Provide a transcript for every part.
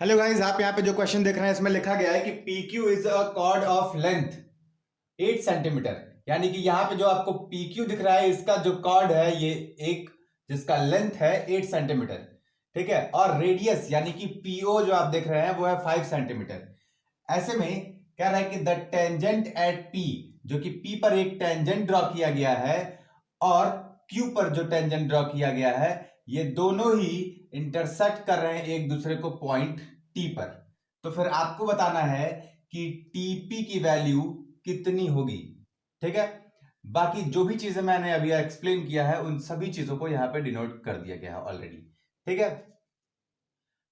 Hello guys, आप यहाँ पे जो क्वेश्चन देख रहे हैं इसमें लिखा गया है कि PQ is a cord of length 8 centimetre. यानी कि यहाँ पे जो आपको PQ दिख रहा है इसका जो कॉर्ड है ये एक जिसका लेंथ है 8 सेंटीमीटर। ठीक है, और रेडियस यानी कि PO जो आप देख रहे हैं वो है 5 सेंटीमीटर। ऐसे में कह रहा है कि द टेंजेंट एट P, जो कि P पर एक टेंजेंट ड्रॉ किया गया है और Q पर जो टेंजेंट ड्रॉ किया गया है ये दोनों ही इंटरसेक्ट कर रहे हैं एक दूसरे को पॉइंट T पर। तो फिर आपको बताना है कि TP की वैल्यू कितनी होगी। ठीक है, बाकी जो भी चीजें मैंने अभी एक्सप्लेन किया है उन सभी चीजों को यहां पे डिनोट कर दिया गया है ऑलरेडी। ठीक है,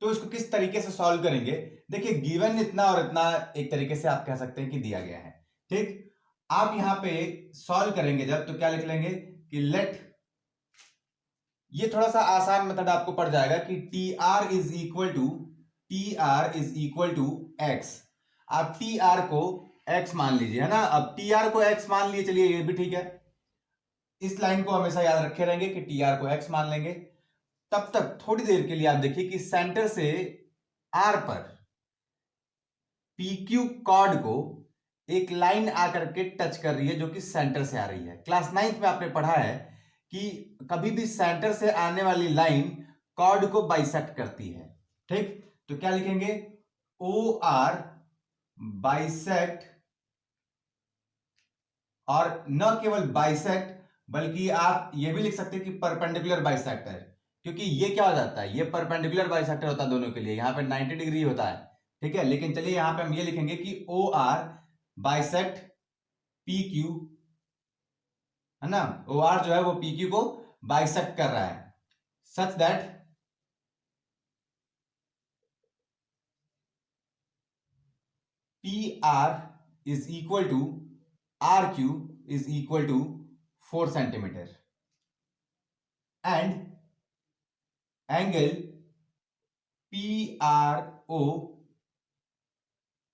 तो इसको किस तरीके से सॉल्व करेंगे। देखिए, गिवन इतना और इतना एक तरीके से आप कह सकते हैं कि दिया गया है। ठीक, आप यहां पे सॉल्व करेंगे जब तो क्या लिख लेंगे कि लेट, ये थोड़ा सा आसान मेथड आपको पड़ जाएगा कि t r is equal to x. आप टी आर को एक्स मान लीजिए, है ना। अब टी आर को एक्स मान लिए, चलिए ये भी ठीक है। इस लाइन को हमेशा याद रखे रहेंगे कि टी आर को एक्स मान लेंगे। तब तक थोड़ी देर के लिए आप देखिए कि सेंटर से आर पर PQ कॉर्ड को एक लाइन आकर के टच कर रही है जो कि सेंटर से आ रही है। क्लास 9th में आपने पढ़ा है कि कभी भी सेंटर से आने वाली लाइन कॉर्ड को बाइसेक्ट करती है। ठीक, तो क्या लिखेंगे, ओ आर बाइसेक्ट, और न केवल बाइसेक्ट बल्कि आप ये भी लिख सकते हैं कि परपेंडिकुलर बाइसेक्टर, क्योंकि ये क्या हो जाता है, ये परपेंडिकुलर बाइसेक्टर होता है दोनों के लिए, यहां पे 90 डिग्री होता है। ठीक है, लेकिन चलिए यहां पे हम ये लिखेंगे कि ओ आर बाइसेक्ट PQ, है ना। ओ आर जो है वो PQ को बाइसेक्ट कर रहा है such that PR is equal to RQ is equal to 4 centimetre and angle PRO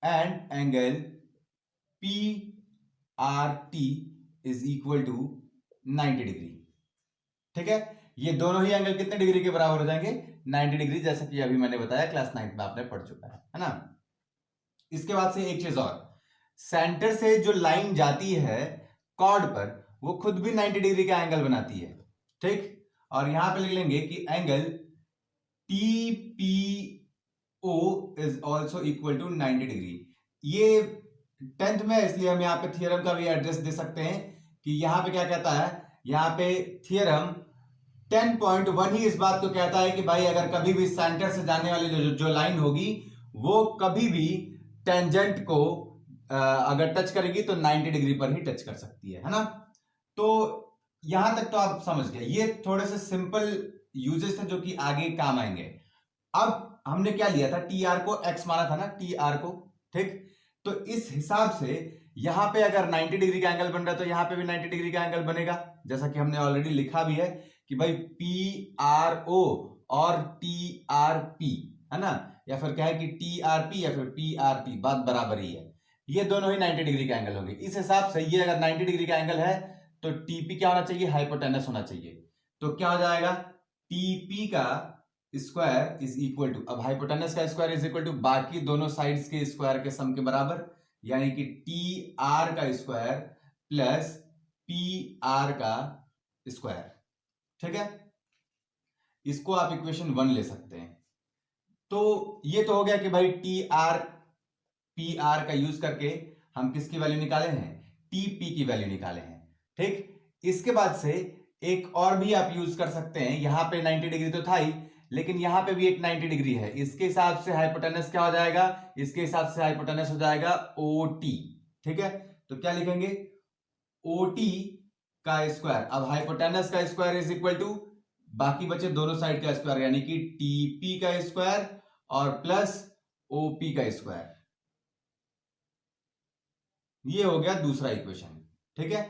and angle PRT is equal to 90 degree. ठीक है, ये दोनों ही एंगल कितने डिग्री के बराबर हो जाएंगे, 90 डिग्री, जैसा कि अभी मैंने बताया क्लास 9th में आपने पढ़ चुका है ना। इसके बाद से एक चीज और, सेंटर से जो लाइन जाती है कॉर्ड पर वो खुद भी 90 डिग्री का एंगल बनाती है। ठीक, और यहां पे लिख लेंगे कि angle TPO is also equal to 90 degree. ये 10th में, इसलिए हम यहाँ पे थियरम का भी एड्रेस दे सकते हैं कि यहाँ पे क्या कहता है, यहाँ पे थियरम 10.1 ही इस बात को कहता है कि भाई अगर कभी भी सेंटर से जाने वाली जो लाइन होगी वो कभी भी टेंजेंट को अगर टच करेगी तो 90 डिग्री पर ही टच कर सकती है ना। तो यहां तक तो आप समझ गए, ये थोड़े से सिंपल यूजेस थे जो कि आगे काम आएंगे। अब हमने क्या लिया था, टी आर को एक्स माना था ना, टी आर को। ठीक, तो इस हिसाब से यहां पे अगर 90 डिग्री का एंगल बन रहा है तो यहां पे भी 90 डिग्री का एंगल बनेगा, जैसा कि हमने ऑलरेडी लिखा भी है कि भाई PRO और TRP, है ना, या फिर क्या है कि TRP या फिर PRT, बात बराबर ही है। ये दोनों ही 90 डिग्री का एंगल होंगे। इस हिसाब से ये अगर 90 डिग्री का एंगल है तो TP क्या होना चाहिए, हाइपोटेनस होना चाहिए। तो क्या हो जाएगा, TP का स्क्वायर इज इक्वल टू, अब हाइपोटेनस का स्क्वायर इज इक्वल टू बाकी दोनों साइड्स के स्क्वायर के सम के बराबर, यानी कि TR का स्क्वायर प्लस PR का स्क्वायर। ठीक है, इसको आप इक्वेशन 1 ले सकते हैं। तो ये तो हो गया कि भाई TR PR का यूज करके हम किसकी वैल्यू निकाले हैं, TP की वैल्यू निकाले हैं। ठीक, इसके बाद से एक और भी आप यूज कर सकते हैं, यहां पे 90 डिग्री तो था ही, लेकिन यहां पे भी एक 90 डिग्री है। इसके हिसाब से हाइपोटेनस क्या हो जाएगा, इसके हिसाब से हाइपोटेनस हो जाएगा OT। ठीक है, तो क्या लिखेंगे, OT का स्क्वायर, अब हाइपोटेनस का स्क्वायर इज इक्वल टू बाकी बचे दोनों साइड का स्क्वायर, यानी कि TP का स्क्वायर और प्लस OP का स्क्वायर। ये हो गया दूसरा इक्वेशन। ठीक है,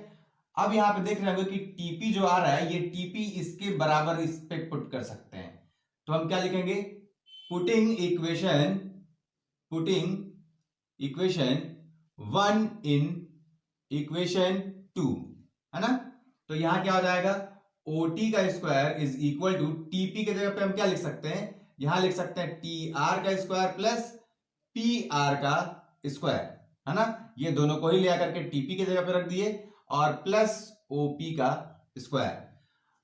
अब यहां पे देख रहे हो कि TP जो आ रहा है ये TP इसके बराबर इस पे पुट कर सकते हैं। तो हम क्या लिखेंगे, पुटिंग इक्वेशन 1 इन इक्वेशन 2, है ना। तो यहां क्या हो जाएगा, OT का square is equal to TP के जगह पे हम क्या लिख सकते हैं, यहां लिख सकते हैं टी आर का स्क्वायर प्लस पी आर का स्क्वायर, है ना। ये दोनों को ही ले आकर के टीपी की जगह पे रख दिए और प्लस ओपी का स्क्वायर।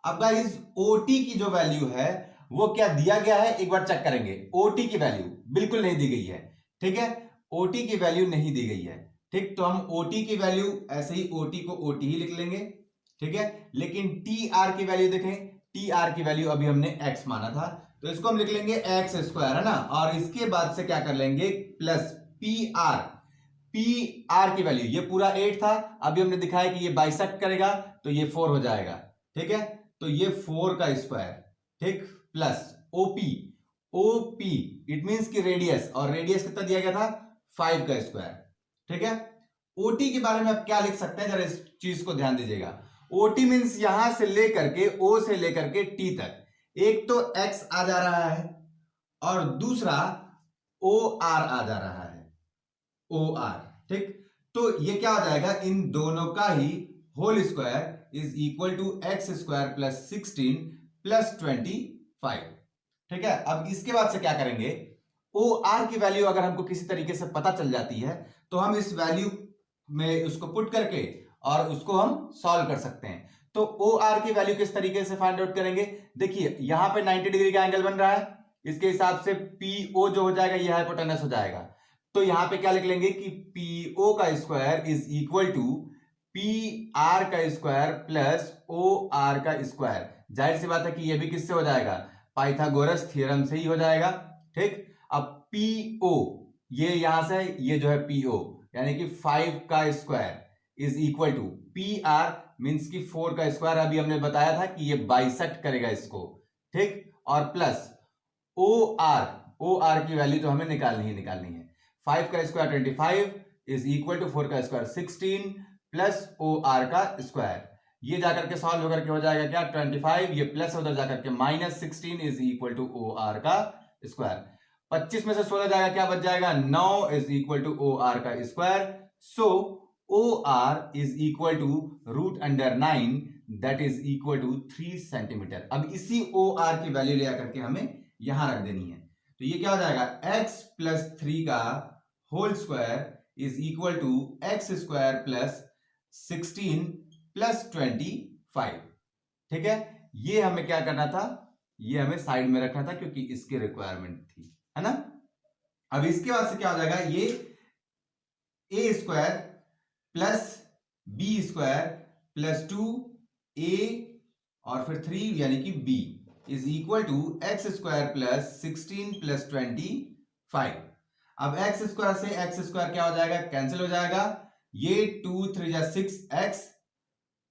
अब गाइस ओटी की जो वैल्यू है वो क्या दिया गया है, एक बार चेक करेंगे। ओटी की वैल्यू बिल्कुल नहीं दी गई है, ठीक है, ओटी की वैल्यू नहीं दी गई है, ठीक। तो हम ओटी की वैल्यू ऐसे ही ओटी को ओटी ही लिख लेंगे, ठीक है। लेकिन टी आर की वैल्यू देखें, टी आर की वैल्यू अभी हमने एक्स माना था, तो इसको हम लिख लेंगे एक्स स्क्वायर, है ना। और इसके बाद से क्या कर लेंगे, plus p are. P r की वैल्यू ये पूरा 8 था, अभी हमने दिखाया कि ये बाइसेक्ट करेगा तो ये 4 हो जाएगा, ठीक है। तो ये 4 का स्क्वायर, ठीक, plus OP. OP it means की रेडियस, और रेडियस कितना दिया गया था, 5 का स्क्वायर, ठीक है। ओटी के बारे में आप क्या लिख सकते हैं, जरा इस चीज को ध्यान दीजिएगा। ओटी मींस यहां से लेकर के ओ से लेकर के टी तक, एक तो एक्स आ जा रहा है और दूसरा ओ आर आ जा रहा है, ओ आर, ठीक। तो ये क्या हो जाएगा, इन दोनों का ही whole square is equal to x square plus 16 plus 25, ठीक है। अब इसके बाद से क्या करेंगे, ओ आर की वैल्यू अगर हमको किसी तरीके से पता चल जाती है तो हम इस वैल्यू में उसको पुट करके और उसको हम सॉल्व कर सकते हैं। तो ओ आर की वैल्यू किस तरीके से फाइंड आउट करेंगे, देखिए यहां पे 90 डिग्री का एंगल बन रहा है, इसके हिसाब से पीओ जो हो जाएगा ये हाइपोटेनस हो जाएगा। तो यहां पे क्या लिख लेंगे कि पीओ का square is equal to p r का स्क्वायर प्लस ओ आर का स्क्वायर। जाहिर सी बात है कि ये भी किससे हो जाएगा, पाइथागोरस थ्योरम से ही हो जाएगा, ठीक। अब पीओ ये यहां से, ये जो है पीओ यानी कि 5 का square is equal to p r means की 4 का स्क्वायर, अभी हमने बताया था कि ये बाइसेक्ट करेगा इसको, ठीक। और प्लस ओ आर की वैल्यू तो हमें निकालनी ही निकालनी है। 5 का स्क्वायर 25 इज इक्वल टू 4 का स्क्वायर 16 प्लस ओ आर का स्क्वायर। ये जाकर के सॉल्व होकर के हो जाएगा क्या, 25, ये प्लस उधर जाकर के minus 16 is equal to O are का स्क्वायर। 25 में से 16 जाएगा, क्या बच जाएगा, 9 is equal to O are का square. So O R is equal to √9 that is equal to 3 centimetre. अब इसी ओ आर की वैल्यू ले आकर के हमें यहां रख देनी है, तो ये क्या हो जाएगा, x प्लस 3 का whole square is equal to x square plus 16 plus 25, ठीक है। ये हमें क्या करना था, ये हमें साइड में रखना था क्योंकि इसकी रिक्वायरमेंट थी, है ना। अब इसके बाद से क्या हो जाएगा, ये a square plus b square plus 2a और फिर 3 यानी कि b is equal to x square plus 16 plus 25। अब एक्स स्क्वायर से एक्स स्क्वायर क्या हो जाएगा, कैंसिल हो जाएगा, ये 2 3 जा 6x।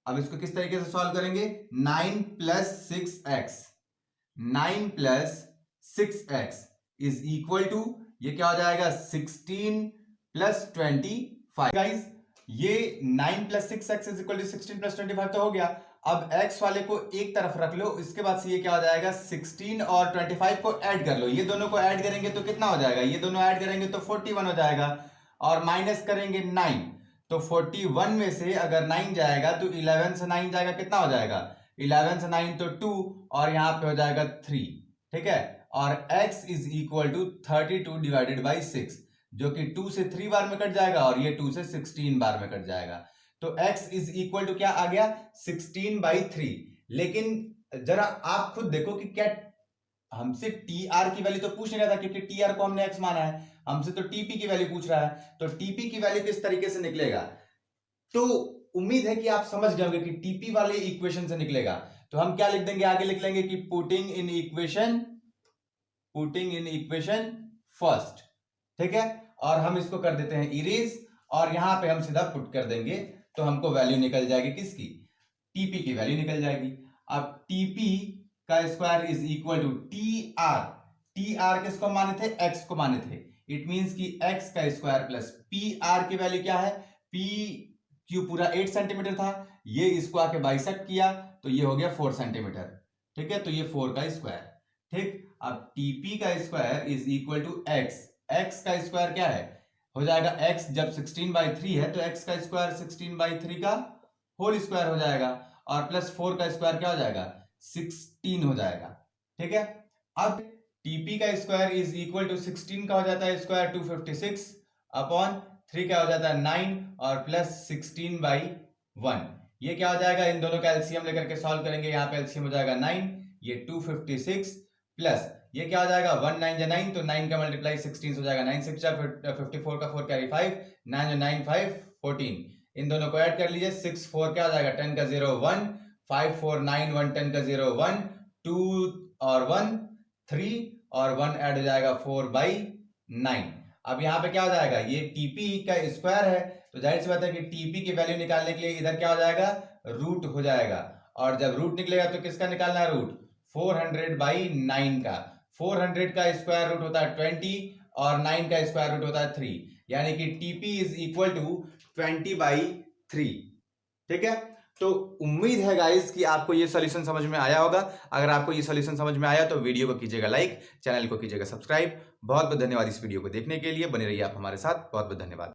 अब इसको किस तरीके से सॉल्व करेंगे, 9 plus 6x, 9 plus 6x is equal to, ये क्या हो जाएगा, 16 प्लस 25। गाइस ये 9 plus 6x is equal to 16 plus 25 तो हो गया। अब x वाले को एक तरफ रख लो, इसके बाद से ये क्या हो जाएगा, 16 और 25 को ऐड कर लो, ये दोनों को ऐड करेंगे तो कितना हो जाएगा, ये दोनों ऐड करेंगे तो 41 हो जाएगा, और माइनस करेंगे 9, तो 41 में से अगर 9 जाएगा तो 11 से 9 जाएगा, कितना हो जाएगा, 11 से 9 तो 2, और यहां पे हो जाएगा 3, ठीक है। और x is equal to 32 divided by 6, जो कि 2 से 3 बार में कट जाएगा और ये 2 से 16 बार में कट जाएगा, तो x इज इक्वल टू क्या आ गया, 16/3। लेकिन जरा आप खुद देखो कि क्या हमसे टी आर की वैल्यू तो पूछ नहीं रहा था, क्योंकि टी आर को हमने x माना है, हमसे तो टीपी की वैल्यू पूछ रहा है, तो टीपी की वैल्यू किस तरीके से निकलेगा, तो उम्मीद है कि आप समझ गए होंगे कि टीपी वाले इक्वेशन से निकलेगा। तो हम क्या लिख देंगे, आगे लिख लेंगे कि पुटिंग इन इक्वेशन फर्स्ट, ठीक है। और हम इसको कर देते हैं इरेज, और यहां पे हम सीधा पुट कर देंगे तो हमको वैल्यू निकल जाएगी किसकी, टीपी की वैल्यू निकल जाएगी। अब टीपी का square is equal to t r किसको माने थे, एक्स को माने थे, इट मींस कि एक्स का स्क्वायर प्लस पी आर की वैल्यू क्या है, पी क्यू पूरा 8 सेंटीमीटर था, ये इसको आके बाइसेक्ट किया तो ये हो गया 4 सेंटीमीटर, ठीक है। तो ये 4 का स्क्वायर, ठीक। अब टीपी का square is equal to x का स्क्वायर क्या है, हो जाएगा x, जब 16/3 है तो x का स्क्वायर 16/3 का होल स्क्वायर हो जाएगा, और प्लस 4 का स्क्वायर क्या हो जाएगा, 16 हो जाएगा, ठीक है। अब टीपी का स्क्वायर इज इक्वल टू 16 का हो जाता है स्क्वायर 256 अपॉन 3 का हो जाता है 9 और प्लस 16/1। ये क्या हो जाएगा, इन दोनों का एलसीएम लेकर के सॉल्व करेंगे। यहाँ पे एलसीएम हो जाएगा 9, ये 256 प्लस ये क्या हो जाएगा 1 9 जा 9, तो 9 का मल्टीप्लाई 16 हो जाएगा 9 6 54 का 4 कैरी 5 9 9 5 14। इन दोनों को ऐड कर लीजिए 6 4 क्या हो जाएगा 10 का 0 1 5 4 9 1 10 का 0 1 2 और 1 3 और 1 ऐड हो जाएगा 4/9। अब यहाँ पे क्या हो जाएगा, ये टीपी का स्क्वायर है तो जाहिर सी बात है कि टीपी की वैल्यू निकालने के लिए इधर क्या हो जाएगा, रूट हो जाएगा। और जब रूट निकलेगा तो किसका निकालना है रूट, 400/9 का। 400 का स्क्वायर रूट होता है 20 और 9 का स्क्वायर रूट होता है 3, यानी कि टीपी इज इक्वल टू 20/3। ठीक है, तो उम्मीद है गाइस कि आपको ये सॉल्यूशन समझ में आया होगा। अगर आपको ये सॉल्यूशन समझ में आया तो वीडियो को कीजिएगा लाइक, चैनल को कीजिएगा सब्सक्राइब। बहुत बहुत धन्यवाद इस वीडियो को देखने के लिए, बने रहिए आप हमारे साथ। बहुत बहुत धन्यवाद।